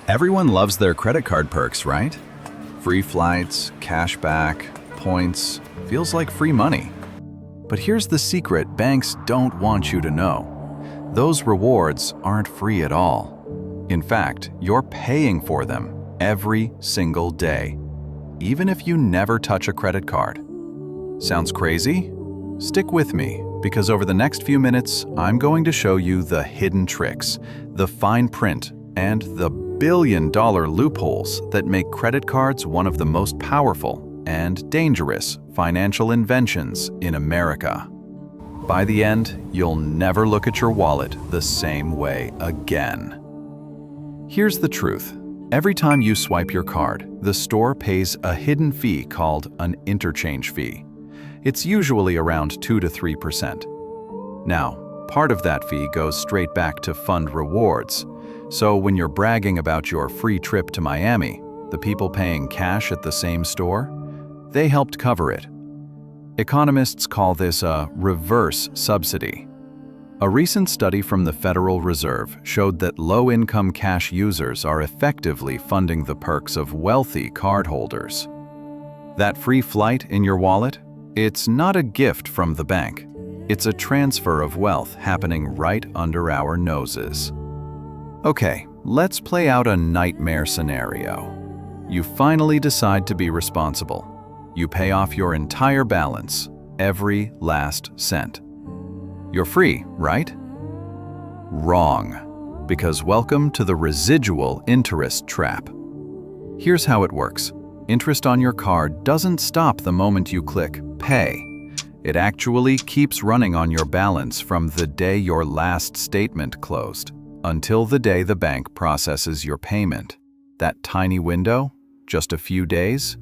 Everyone loves their credit card perks, right? Free flights, cash back, points, feels like free money. But here's the secret banks don't want you to know. Those rewards aren't free at all. In fact, you're paying for them every single day, even if you never touch a credit card. Sounds crazy? Stick with me, because over the next few minutes, I'm going to show you the hidden tricks, the fine print, and the billion-dollar loopholes that make credit cards one of the most powerful and dangerous financial inventions in America. By the end, you'll never look at your wallet the same way again. Here's the truth. Every time you swipe your card, the store pays a hidden fee called an interchange fee. It's usually around 2 to 3%. Now, part of that fee goes straight back to fund rewards. So when you're bragging about your free trip to Miami, the people paying cash at the same store, they helped cover it. Economists call this a reverse subsidy. A recent study from the Federal Reserve showed that low-income cash users are effectively funding the perks of wealthy cardholders. That free flight in your wallet? It's not a gift from the bank. It's a transfer of wealth happening right under our noses. Okay, let's play out a nightmare scenario. You finally decide to be responsible. You pay off your entire balance, every last cent. You're free, right? Wrong, because welcome to the residual interest trap. Here's how it works. Interest on your card doesn't stop the moment you click Pay. It actually keeps running on your balance from the day your last statement closed until the day the bank processes your payment. That tiny window, just a few days?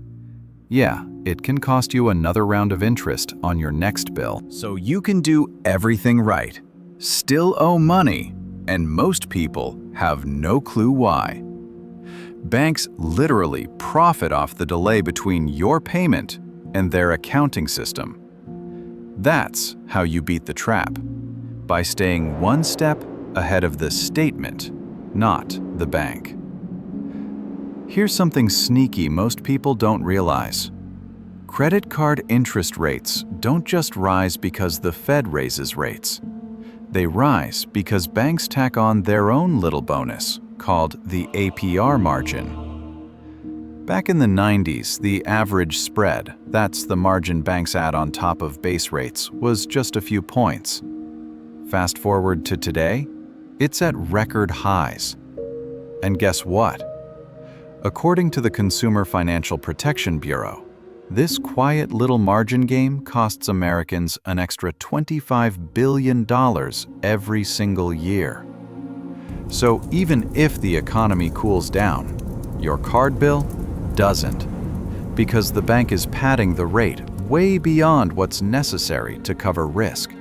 Yeah, it can cost you another round of interest on your next bill. So you can do everything right, still owe money, and most people have no clue why. Banks literally profit off the delay between your payment and their accounting system. That's how you beat the trap, by staying one step ahead of the statement, not the bank. Here's something sneaky most people don't realize. Credit card interest rates don't just rise because the Fed raises rates. They rise because banks tack on their own little bonus, called the APR margin. Back in the 90s, the average spread, that's the margin banks add on top of base rates, was just a few points. Fast forward to today, it's at record highs. And guess what? According to the Consumer Financial Protection Bureau, this quiet little margin game costs Americans an extra $25 billion every single year. So even if the economy cools down, your card bill doesn't, because the bank is padding the rate way beyond what's necessary to cover risk.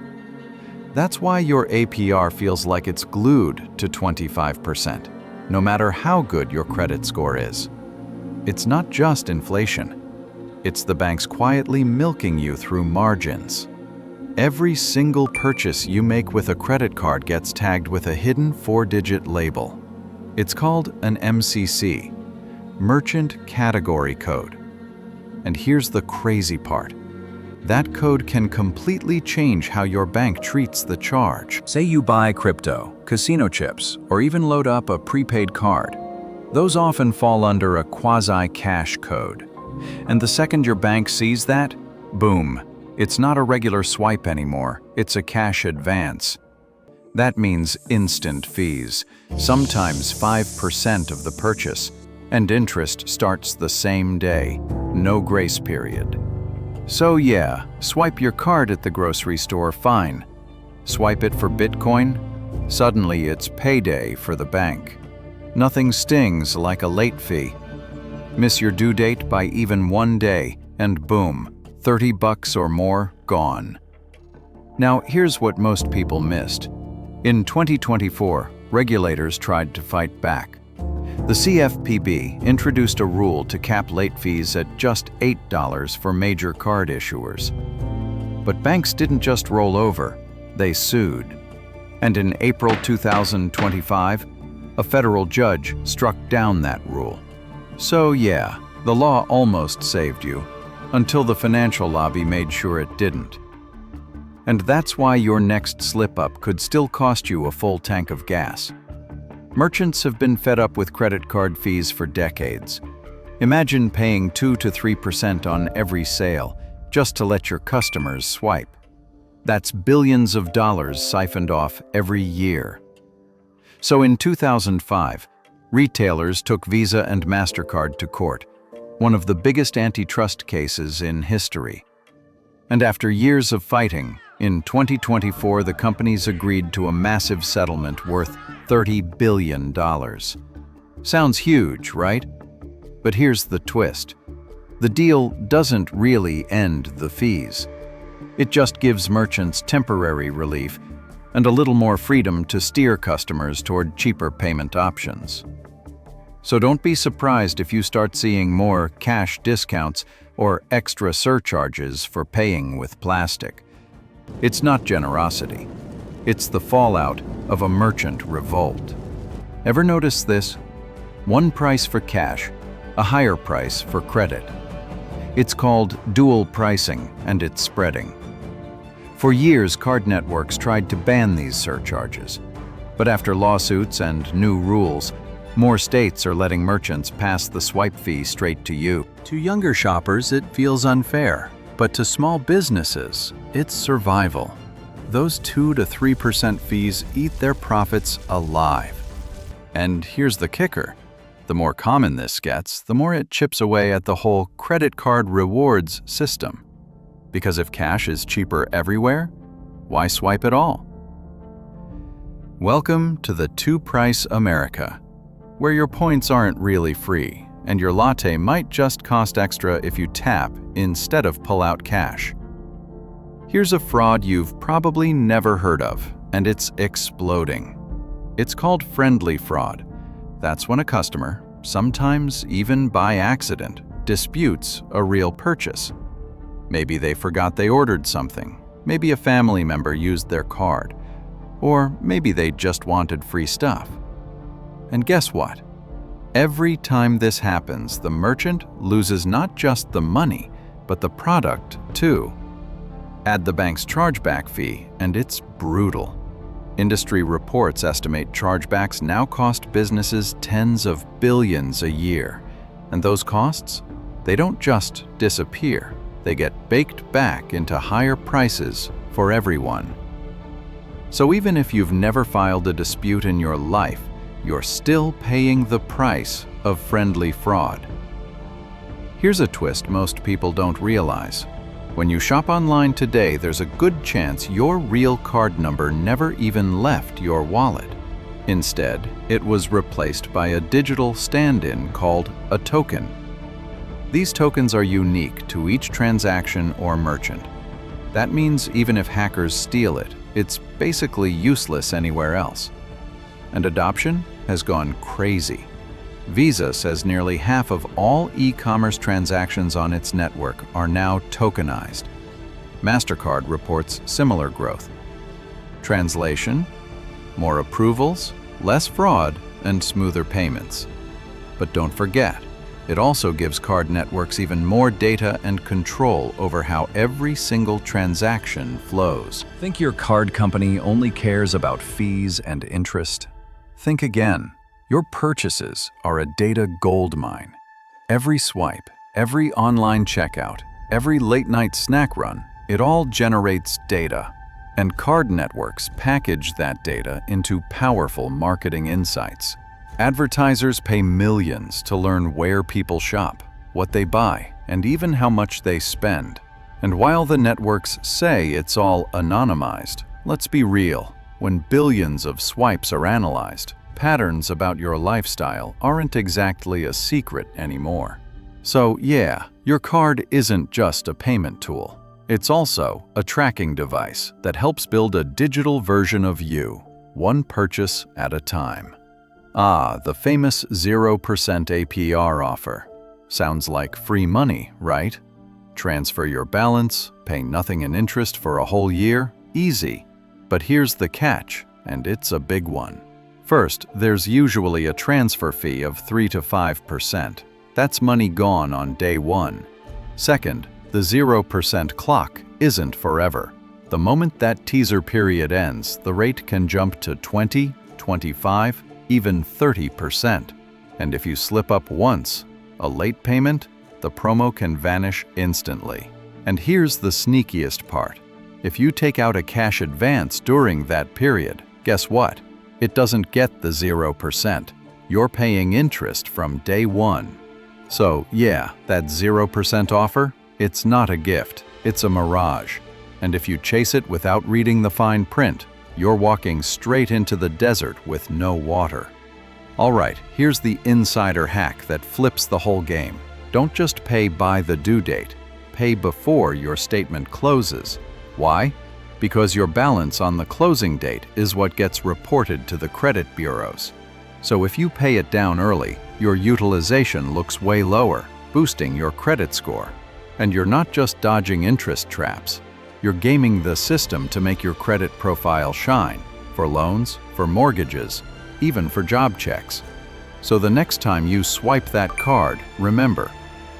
That's why your APR feels like it's glued to 25%, no matter how good your credit score is. It's not just inflation. It's the banks quietly milking you through margins. Every single purchase you make with a credit card gets tagged with a hidden 4-digit label. It's called an MCC, Merchant Category Code. And here's the crazy part. That code can completely change how your bank treats the charge. Say you buy crypto, casino chips, or even load up a prepaid card. Those often fall under a quasi-cash code. And the second your bank sees that, boom, it's not a regular swipe anymore, it's a cash advance. That means instant fees, sometimes 5% of the purchase, and interest starts the same day, no grace period. So yeah, swipe your card at the grocery store, fine. Swipe it for Bitcoin? Suddenly it's payday for the bank. Nothing stings like a late fee. Miss your due date by even one day, and boom, $30 or more gone. Now here's what most people missed. In 2024, regulators tried to fight back. The CFPB introduced a rule to cap late fees at just $8 for major card issuers. But banks didn't just roll over, they sued. And in April 2025, A federal judge struck down that rule. So yeah, the law almost saved you, until the financial lobby made sure it didn't. And that's why your next slip-up could still cost you a full tank of gas. Merchants have been fed up with credit card fees for decades. Imagine paying 2 to 3% on every sale just to let your customers swipe. That's billions of dollars siphoned off every year. So in 2005, retailers took Visa and MasterCard to court, one of the biggest antitrust cases in history. And after years of fighting, in 2024 the companies agreed to a massive settlement worth $30 billion. Sounds huge, right? But here's the twist. The deal doesn't really end the fees. It just gives merchants temporary relief and a little more freedom to steer customers toward cheaper payment options. So don't be surprised if you start seeing more cash discounts or extra surcharges for paying with plastic. It's not generosity. It's the fallout of a merchant revolt. Ever notice this? One price for cash, a higher price for credit. It's called dual pricing, and it's spreading. For years, card networks tried to ban these surcharges. But after lawsuits and new rules, more states are letting merchants pass the swipe fee straight to you. To younger shoppers, it feels unfair. But to small businesses, it's survival. Those 2 to 3% fees eat their profits alive. And here's the kicker. The more common this gets, the more it chips away at the whole credit card rewards system. Because if cash is cheaper everywhere, why swipe at all? Welcome to the two-price America, where your points aren't really free, and your latte might just cost extra if you tap instead of pull out cash. Here's a fraud you've probably never heard of, and it's exploding. It's called friendly fraud. That's when a customer, sometimes even by accident, disputes a real purchase. Maybe they forgot they ordered something. Maybe a family member used their card. Or maybe they just wanted free stuff. And guess what? Every time this happens, the merchant loses not just the money, but the product too. Add the bank's chargeback fee, and it's brutal. Industry reports estimate chargebacks now cost businesses tens of billions a year. And those costs? They don't just disappear. They get baked back into higher prices for everyone. So even if you've never filed a dispute in your life, you're still paying the price of friendly fraud. Here's a twist most people don't realize. When you shop online today, there's a good chance your real card number never even left your wallet. Instead, it was replaced by a digital stand-in called a token. These tokens are unique to each transaction or merchant. That means even if hackers steal it, it's basically useless anywhere else. And adoption has gone crazy. Visa says nearly half of all e-commerce transactions on its network are now tokenized. MasterCard reports similar growth. Translation: more approvals, less fraud, and smoother payments. But don't forget, it also gives card networks even more data and control over how every single transaction flows. Think your card company only cares about fees and interest? Think again. Your purchases are a data goldmine. Every swipe, every online checkout, every late-night snack run, it all generates data. And card networks package that data into powerful marketing insights. Advertisers pay millions to learn where people shop, what they buy, and even how much they spend. And while the networks say it's all anonymized, let's be real. When billions of swipes are analyzed, patterns about your lifestyle aren't exactly a secret anymore. So yeah, your card isn't just a payment tool. It's also a tracking device that helps build a digital version of you, one purchase at a time. The famous 0% APR offer. Sounds like free money, right? Transfer your balance, pay nothing in interest for a whole year, easy. But here's the catch, and it's a big one. First, there's usually a transfer fee of 3 to 5%. That's money gone on day one. Second, the 0% clock isn't forever. The moment that teaser period ends, the rate can jump to 20, 25, even 30%. And if you slip up once, a late payment, the promo can vanish instantly. And here's the sneakiest part. If you take out a cash advance during that period, guess what? It doesn't get the 0%. You're paying interest from day one. So yeah, that 0% offer, it's not a gift, it's a mirage. And if you chase it without reading the fine print, you're walking straight into the desert with no water. All right, here's the insider hack that flips the whole game. Don't just pay by the due date. Pay before your statement closes. Why? Because your balance on the closing date is what gets reported to the credit bureaus. So if you pay it down early, your utilization looks way lower, boosting your credit score. And you're not just dodging interest traps. You're gaming the system to make your credit profile shine, for loans, for mortgages, even for job checks. So the next time you swipe that card, remember,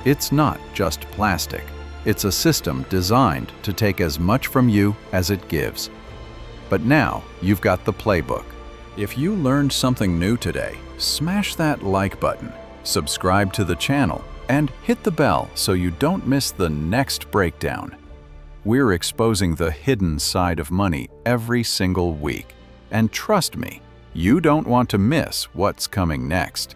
it's not just plastic. It's a system designed to take as much from you as it gives. But now you've got the playbook. If you learned something new today, smash that like button, subscribe to the channel, and hit the bell so you don't miss the next breakdown. We're exposing the hidden side of money every single week. And trust me, you don't want to miss what's coming next.